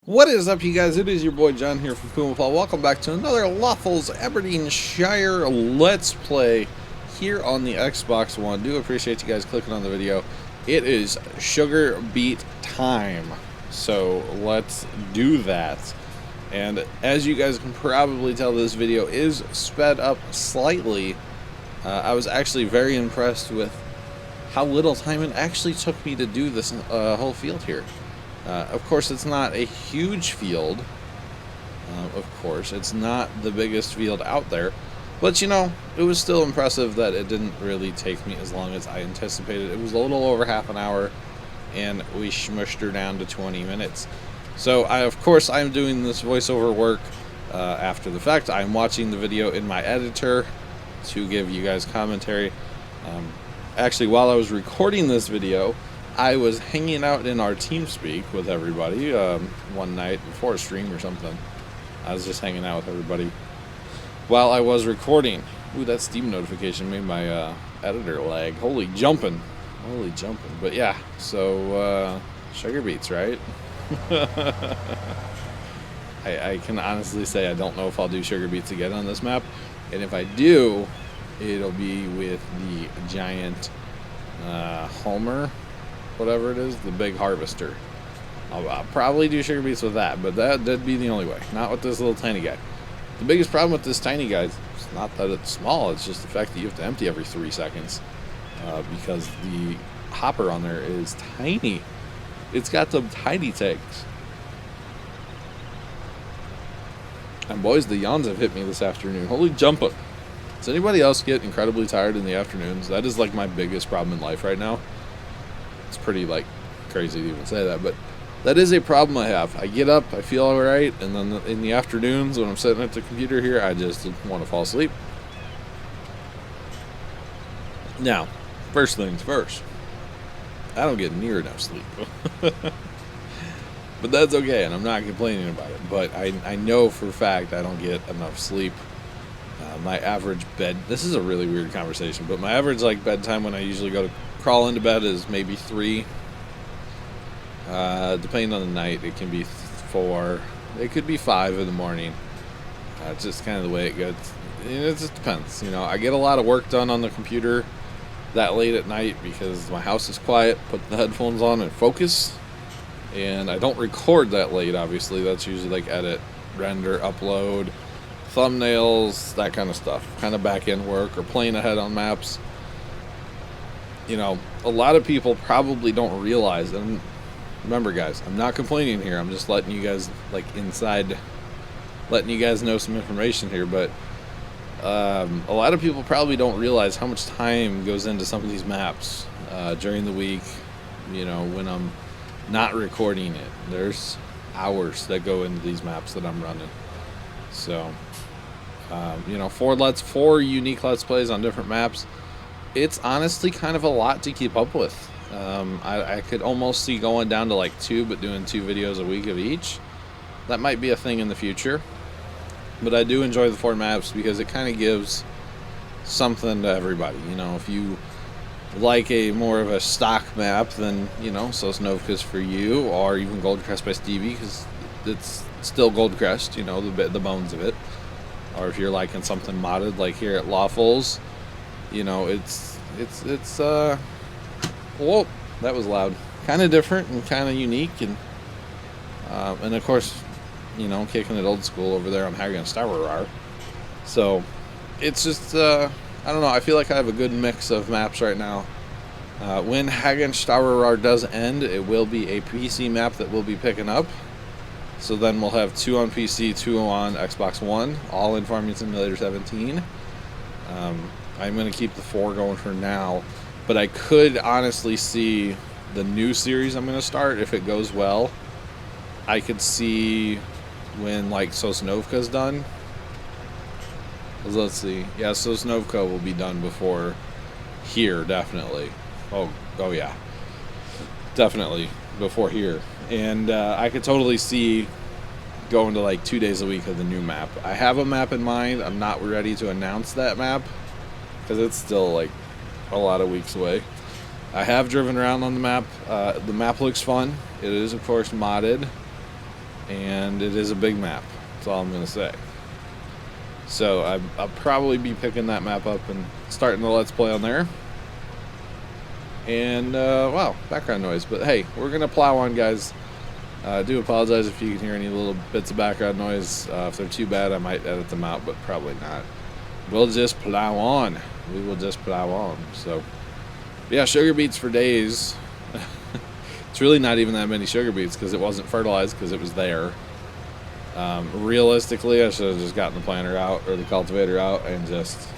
What is up, you guys? It is your boy John here from PumaPlow. Welcome back to another Lawfolds Aberdeenshire Let's Play here on the Xbox One. Do appreciate you guys clicking on the video. It is sugar beet time, so let's do that. And as you guys can probably tell, this video is sped up slightly. I was actually very impressed with how little time it actually took me to do this whole field here. Of course, it's not a huge field. Of course, it's not the biggest field out there. But, you know, it was still impressive that it didn't really take me as long as I anticipated. It was a little over half an hour, and we smushed her down to 20 minutes. So, of course, I'm doing this voiceover work after the fact. I'm watching the video in my editor to give you guys commentary. Actually, while I was recording this video, I was hanging out in our TeamSpeak with everybody one night before a stream or something. I was just hanging out with everybody while I was recording. Ooh, that Steam notification made my editor lag. Holy jumping. But yeah, so sugar beets, right? I can honestly say I don't know if I'll do sugar beets again on this map. And if I do, it'll be with the giant Homer, whatever it is, the big harvester. I'll probably do sugar beets with that, but that'd be the only way. Not with this little tiny guy. The biggest problem with this tiny guy is not that it's small, it's just the fact that you have to empty every 3 seconds because the hopper on there is tiny. It's got some tiny tanks. And boys, the yawns have hit me this afternoon. Holy jumping. Does anybody else get incredibly tired in the afternoons? That is like my biggest problem in life right now. It's pretty like crazy to even say that, but that is a problem I have. I get up, I feel all right, and then in the afternoons when I'm sitting at the computer here, I just want to fall asleep. Now, first things first, I don't get near enough sleep. But that's okay, and I'm not complaining about it. But I know for a fact I don't get enough sleep. My average bed, this is a really weird conversation, but my average like bedtime when I usually go to crawl into bed is maybe 3. Depending on the night, it can be 4. It could be 5 in the morning. It's just kind of the way it goes. It just depends. You know, I get a lot of work done on the computer that late at night because my house is quiet. Put the headphones on and focus. And I don't record that late, obviously. That's usually like edit, render, upload, thumbnails, that kind of stuff. Kind of back-end work or playing ahead on maps. You know, a lot of people probably don't realize, and remember guys, I'm not complaining here, I'm just letting you guys, like, letting you guys know some information here, but a lot of people probably don't realize how much time goes into some of these maps during the week, you know, when I'm not recording it. There's hours that go into these maps that I'm running. So, you know, 4 unique Let's Plays on different maps. It's honestly kind of a lot to keep up with. I could almost see going down to like 2, but doing 2 videos a week of each. That might be a thing in the future. But I do enjoy the 4 maps because it kind of gives something to everybody. You know, if you like a more of a stock map, then, you know, Sosnovka's for you, or even Goldcrest by Stevie, because it's still Goldcrest, you know, the bones of it. Or if you're liking something modded like here at Lawfolds, you know, it's whoa, that was loud. Kind of different and kind of unique, and of course, you know, kicking it old school over there on Hagen Starrar. So it's just I don't know. I feel like I have a good mix of maps right now. When Hagen Starrar does end, it will be a PC map that we'll be picking up. So then we'll have 2 on PC, 2 on Xbox One, all in Farming Simulator 17. I'm going to keep the 4 going for now, but I could honestly see the new series I'm going to start, if it goes well. I could see when, like, Sosnovka's done. Let's see. Yeah, Sosnovka will be done before here, definitely. Oh yeah. Definitely before here. And I could totally see going to like 2 days a week of the new map. I have a map in mind. I'm not ready to announce that map because it's still like a lot of weeks away. I have driven around on the map. The map looks fun. It is, of course, modded. and it is a big map. That's all I'm going to say. So I'll probably be picking that map up and starting the Let's Play on there. And, wow, background noise. But hey, we're going to plow on, guys. I do apologize if you can hear any little bits of background noise. If they're too bad, I might edit them out, but probably not. We'll just plow on. We will just plow on. So, yeah, sugar beets for days. It's really not even that many sugar beets because it wasn't fertilized because it was there. Realistically, I should have just gotten the planter out or the cultivator out and just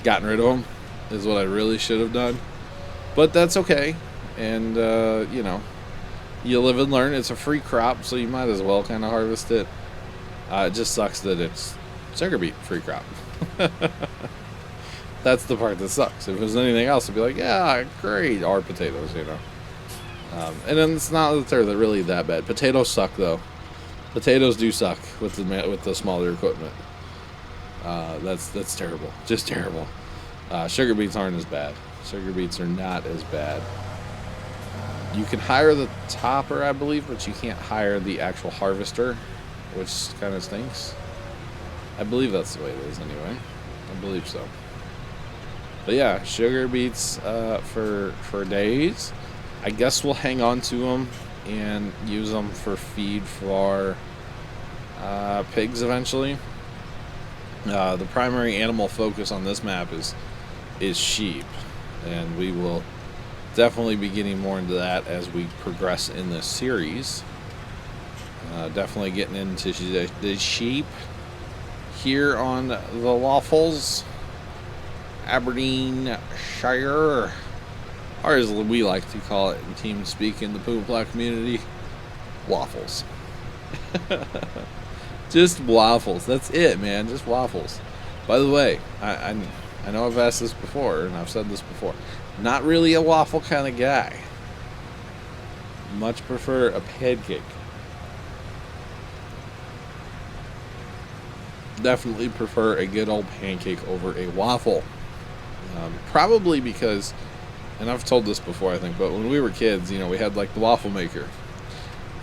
gotten rid of them is what I really should have done. But that's okay. And, you know, you live and learn. It's a free crop, so you might as well kind of harvest it. It just sucks that it's sugar beet free crop. That's the part that sucks. If it was anything else, it'd be like, yeah, great. Or potatoes, you know. And then it's not that they're really that bad. Potatoes suck, though. Potatoes do suck with the smaller equipment. That's terrible. Just terrible. Sugar beets aren't as bad. Sugar beets are not as bad. You can hire the topper, I believe, but you can't hire the actual harvester, which kind of stinks. I believe that's the way it is anyway. I believe so. But yeah, sugar beets for days. I guess we'll hang on to them and use them for feed for pigs eventually. The primary animal focus on this map is sheep, and we will definitely be getting more into that as we progress in this series. Definitely getting into the sheep here on the Lawfolds, Aberdeenshire, or as we like to call it in team speak in the PumaPlow community, waffles. Just waffles. That's it, man. Just waffles. By the way, I know I've asked this before, and I've said this before. Not really a waffle kind of guy. Much prefer a pancake. Definitely prefer a good old pancake over a waffle. Probably because, and I've told this before, I think, but when we were kids, you know, we had like the waffle maker.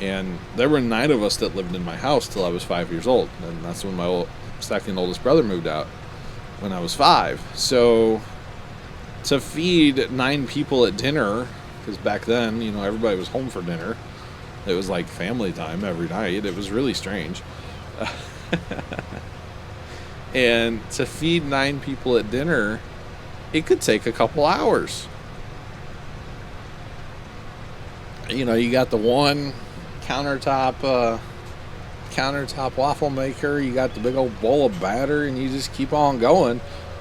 And there were 9 of us that lived in my house till I was 5 years old. And that's when my second oldest brother moved out when I was 5. So to feed 9 people at dinner, because back then, you know, everybody was home for dinner. It was like family time every night. It was really strange. And to feed 9 people at dinner, it could take a couple hours. You know, you got the one countertop waffle maker, you got the big old bowl of batter, and you just keep on going,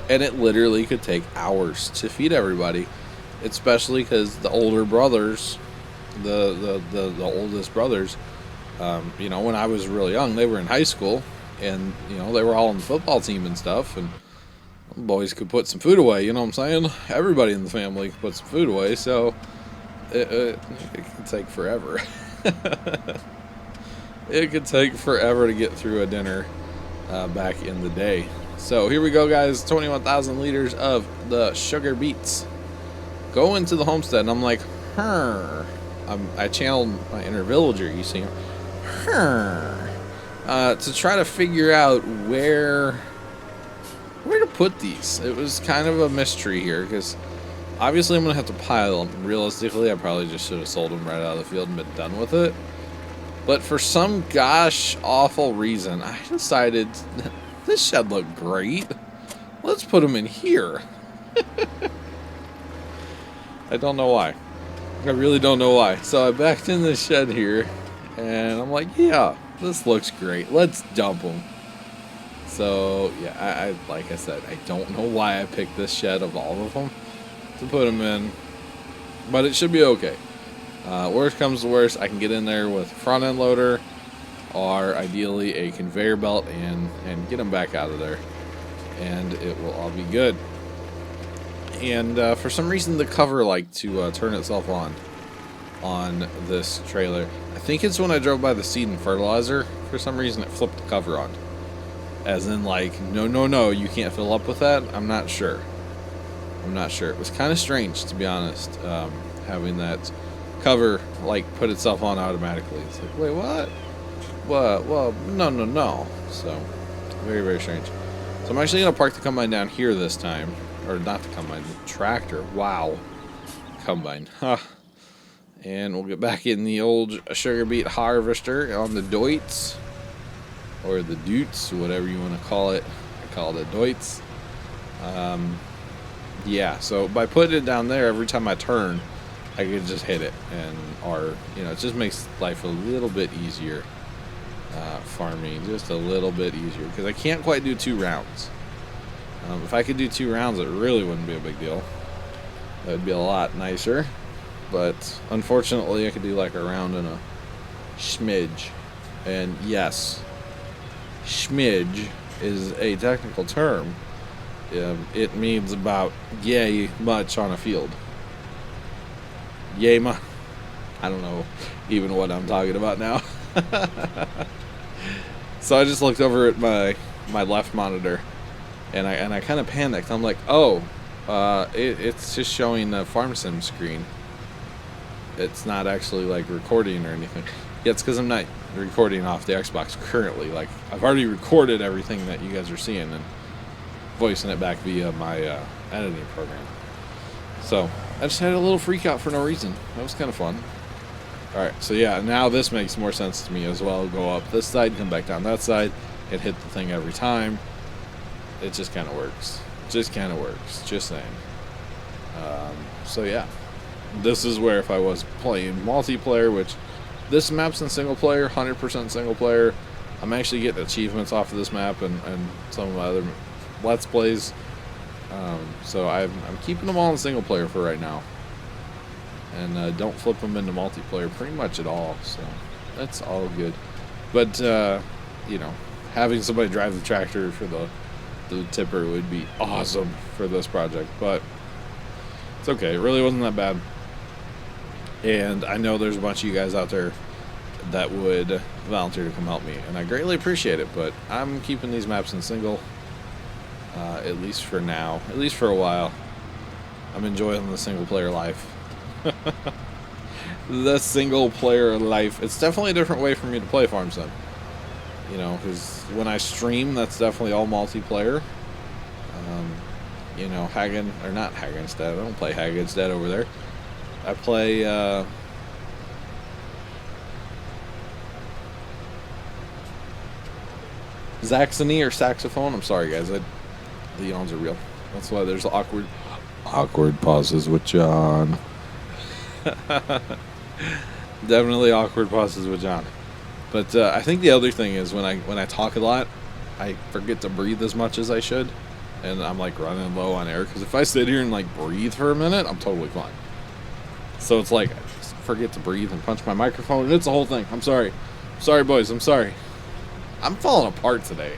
and it literally could take hours to feed everybody, especially because the older brothers, the oldest brothers, you know, when I was really young, they were in high school, and you know, they were all on the football team and stuff, and boys could put some food away, you know what I'm saying? Everybody in the family could put some food away, so it could take forever. It could take forever to get through a dinner back in the day. So here we go, guys. 21,000 liters of the sugar beets go into the homestead, and I'm like, I channeled my inner villager, you see, to try to figure out where to put these. It was kind of a mystery here, because obviously I'm going to have to pile them. Realistically, I probably just should have sold them right out of the field and been done with it. But for some gosh awful reason, I decided this shed looked great. Let's put them in here. I don't know why. I really don't know why. So I backed in this shed here, and I'm like, yeah, this looks great. Let's dump them. So, yeah, I like I said, I don't know why I picked this shed of all of them to put them in, but it should be okay. Worst comes to worst, I can get in there with a front end loader, or ideally a conveyor belt, and get them back out of there, and it will all be good. And for some reason, the cover liked to turn itself on this trailer. I think it's when I drove by the seed and fertilizer. For some reason, it flipped the cover on, as in like, no, you can't fill up with that. I'm not sure. It was kind of strange, to be honest, having that cover like put itself on automatically. It's like, wait, what? Well, no. So, very, very strange. So I'm actually going to park the combine down here this time. Or not the combine, the tractor. Wow. Combine. Huh. And we'll get back in the old sugar beet harvester on the Deutz. Or the Dutes, whatever you want to call it. I call it a Deutz. Yeah, so by putting it down there, every time I turn, I can just hit it. Or, it just makes life a little bit easier. Farming just a little bit easier because I can't quite do 2 rounds. If I could do 2 rounds, it really wouldn't be a big deal. That would be a lot nicer, but unfortunately I could do like a round and a smidge. And yes, smidge is a technical term. It means about yay much on a field. Yay much. I don't know even what I'm talking about now. So I just looked over at my left monitor, and I kind of panicked. I'm like, oh, it's just showing the farm sim screen. It's not actually like recording or anything. Yeah, it's because I'm not recording off the Xbox currently. Like, I've already recorded everything that you guys are seeing and voicing it back via my editing program. So I just had a little freak out for no reason. That was kind of fun. Alright, so yeah, now this makes more sense to me as well. Go up this side, come back down that side, and hit the thing every time. It just kind of works. Just saying. So yeah, this is where if I was playing multiplayer, which this map's in single player, 100% single player. I'm actually getting achievements off of this map and some of my other Let's Plays. So I'm keeping them all in single player for right now. And don't flip them into multiplayer pretty much at all, so that's all good. But, having somebody drive the tractor for the tipper would be awesome for this project, but it's okay. It really wasn't that bad. And I know there's a bunch of you guys out there that would volunteer to come help me, and I greatly appreciate it, but I'm keeping these maps in single, at least for now, at least for a while. I'm enjoying the single player life. The single player life. It's definitely a different way for me to play Farm Sim. Because when I stream, that's definitely all multiplayer. Hagen, or not Hagenstead. I don't play Hagenstead over there. I play, Saxony or saxophone. I'm sorry, guys. The yawns are real. That's why there's awkward pauses with John. Definitely awkward pauses with John. But I think the other thing is when I talk a lot, I forget to breathe as much as I should, and I'm like running low on air. Because if I sit here and like breathe for a minute, I'm totally fine. So it's like I just forget to breathe and punch my microphone, and it's a whole thing. I'm sorry, boys. I'm sorry. I'm falling apart today.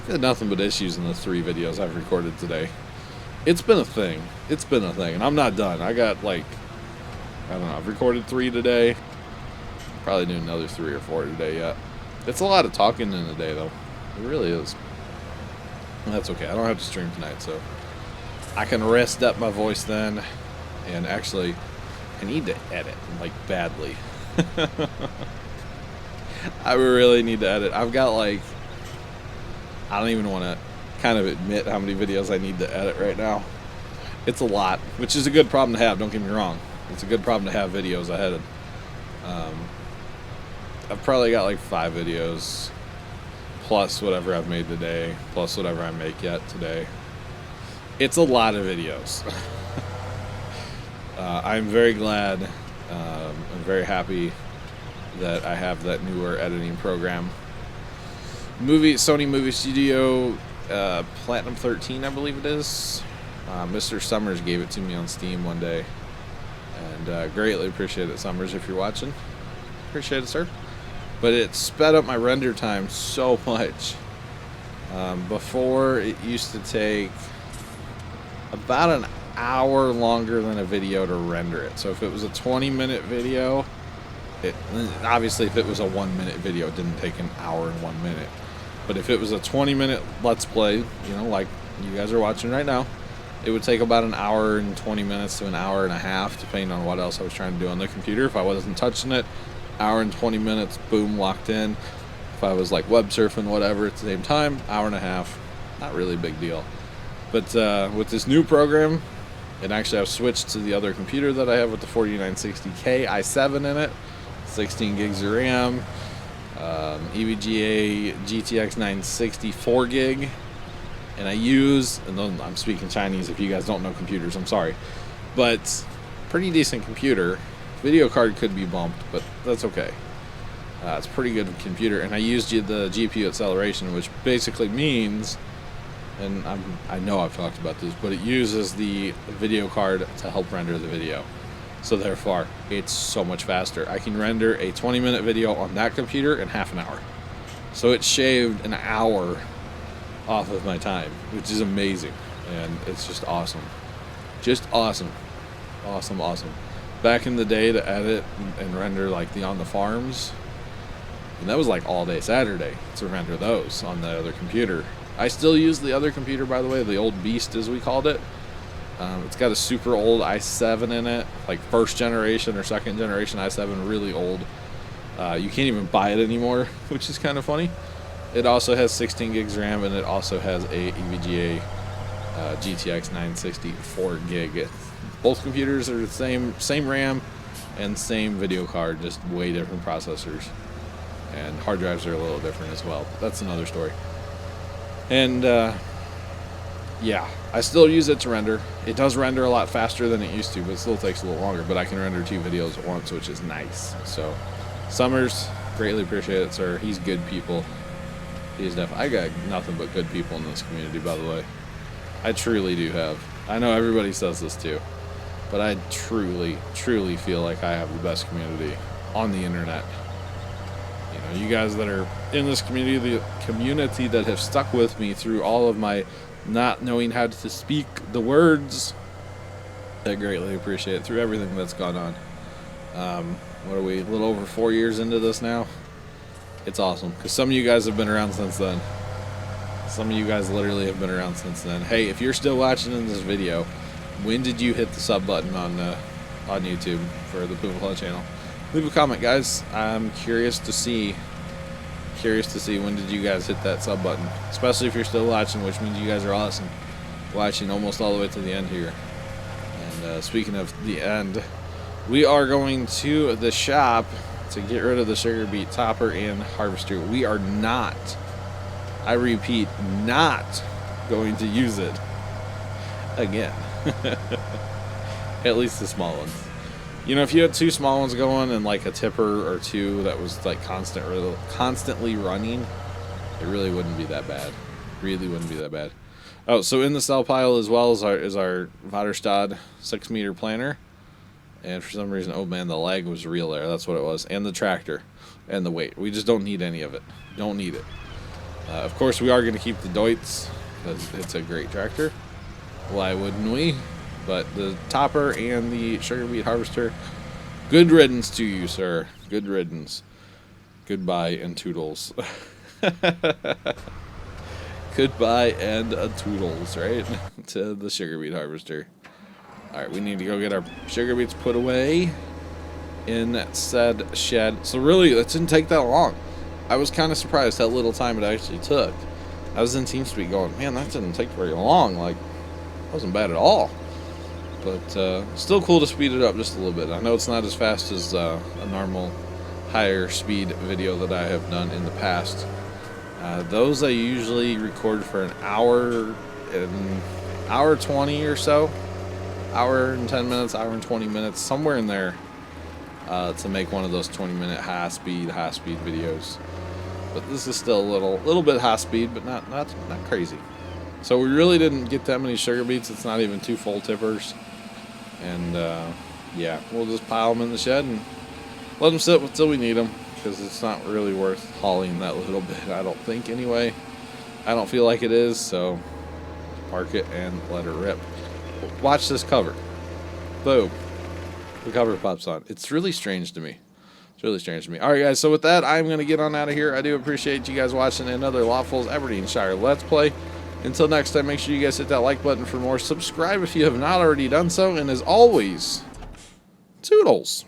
I've had nothing but issues in the 3 videos I've recorded today. It's been a thing, and I'm not done. I got I don't know, I've recorded 3 today. Probably do another 3 or 4 today yet. It's a lot of talking in a day, though. It really is. And that's okay. I don't have to stream tonight, so I can rest up my voice then. And actually, I need to edit, badly. I really need to edit. I've got, I don't even want to kind of admit how many videos I need to edit right now. It's a lot, which is a good problem to have, don't get me wrong. It's a good problem to have videos ahead. I've probably got 5 videos, plus whatever I've made today, plus whatever I make yet today. It's a lot of videos. I'm very glad, I'm very happy that I have that newer editing program. Sony Movie Studio Platinum 13, I believe it is. Mr. Summers gave it to me on Steam one day. And greatly appreciate it, Summers, if you're watching. Appreciate it, sir. But it sped up my render time so much. Before, it used to take about an hour longer than a video to render it. So if it was a 20-minute video, obviously if it was a 1-minute video, it didn't take an hour and 1 minute. But if it was a 20-minute Let's Play, like you guys are watching right now, it would take about an hour and 20 minutes to an hour and a half, depending on what else I was trying to do on the computer. If I wasn't touching it, hour and 20 minutes, boom, locked in. If I was like web surfing, whatever, at the same time, hour and a half, not really a big deal. But with this new program, and actually I've switched to the other computer that I have with the 4960K i7 in it, 16 gigs of RAM, EVGA GTX 960 4 gig, and I use, and then I'm speaking Chinese if you guys don't know computers, I'm sorry, but pretty decent computer. Video card could be bumped, but that's okay. It's a pretty good computer, and I used the GPU acceleration, which basically means, and I know I've talked about this, but it uses the video card to help render the video. So therefore, it's so much faster. I can render a 20-minute video on that computer in half an hour. So it shaved an hour off of my time, which is amazing, and it's just awesome. Just awesome. Awesome, awesome. Back in the day, to edit and render like the On the Farms, and that was like all day Saturday to render those on the other computer. I still use the other computer, by the way, the old beast as we called it. It's got a super old i7 in it, like first generation or second generation i7, really old. You can't even buy it anymore, which is kind of funny. It also has 16 gigs RAM, and it also has a EVGA GTX 960 4 gig. Both computers are the same RAM and same video card, just way different processors. And hard drives are a little different as well, but that's another story. And yeah, I still use it to render. It does render a lot faster than it used to, but it still takes a little longer. But I can render 2 videos at once, which is nice. So, Summers, greatly appreciate it, sir. He's good people. He's definitely. I got nothing but good people in this community, by the way. I truly do have. I know everybody says this too, but I truly, truly feel like I have the best community on the internet. You know, you guys that are in this community, the community that have stuck with me through all of my not knowing how to speak the words, I greatly appreciate it through everything that's gone on. What are we, a little over 4 years into this now? It's awesome, because some of you guys have been around since then. Some of you guys literally have been around since then. Hey, if you're still watching in this video, when did you hit the sub button on YouTube for the PumaPlow channel? Leave a comment, guys. I'm curious to see when did you guys hit that sub button, especially if you're still watching, which means you guys are awesome, watching almost all the way to the end here. And speaking of the end, we are going to the shop to get rid of the sugar beet topper and harvester. We are not, I repeat, not going to use it again. At least the small ones. You know, if you had 2 small ones going and like a tipper or 2 that was like constantly running, it really wouldn't be that bad. Really wouldn't be that bad. Oh, so in the cell pile as well is our Vaterstad 6-meter planter. And for some reason, oh man, the lag was real there. That's what it was. And the tractor and the weight. We just don't need any of it. Don't need it. Of course, we are going to keep the Deutz because it's a great tractor. Why wouldn't we? But the topper and the sugar beet harvester, good riddance to you, sir. Good riddance. Goodbye and toodles. Goodbye and a toodles, right? To the sugar beet harvester. Alright, we need to go get our sugar beets put away in said shed. So really, it didn't take that long. I was kind of surprised how little time it actually took. I was in TeamSpeak going, man, that didn't take very long. Like, it wasn't bad at all. But still cool to speed it up just a little bit. I know it's not as fast as a normal higher speed video that I have done in the past. Those I usually record for an hour 20 or so. Hour and 10 minutes, hour and 20 minutes, somewhere in there, to make one of those 20-minute high speed videos. But this is still a little bit high speed, but not crazy. So we really didn't get that many sugar beets. It's not even 2 full tippers. And yeah, we'll just pile them in the shed and let them sit until we need them, because it's not really worth hauling that little bit, I don't think, anyway. I don't feel like it is, so park it and let it rip. Watch this cover. Boom. The cover pops on. It's really strange to me. It's really strange to me. Alright guys, so with that, I'm going to get on out of here. I do appreciate you guys watching another Lawfolds Aberdeenshire Let's Play. Until next time, make sure you guys hit that like button for more. Subscribe if you have not already done so. And as always, toodles.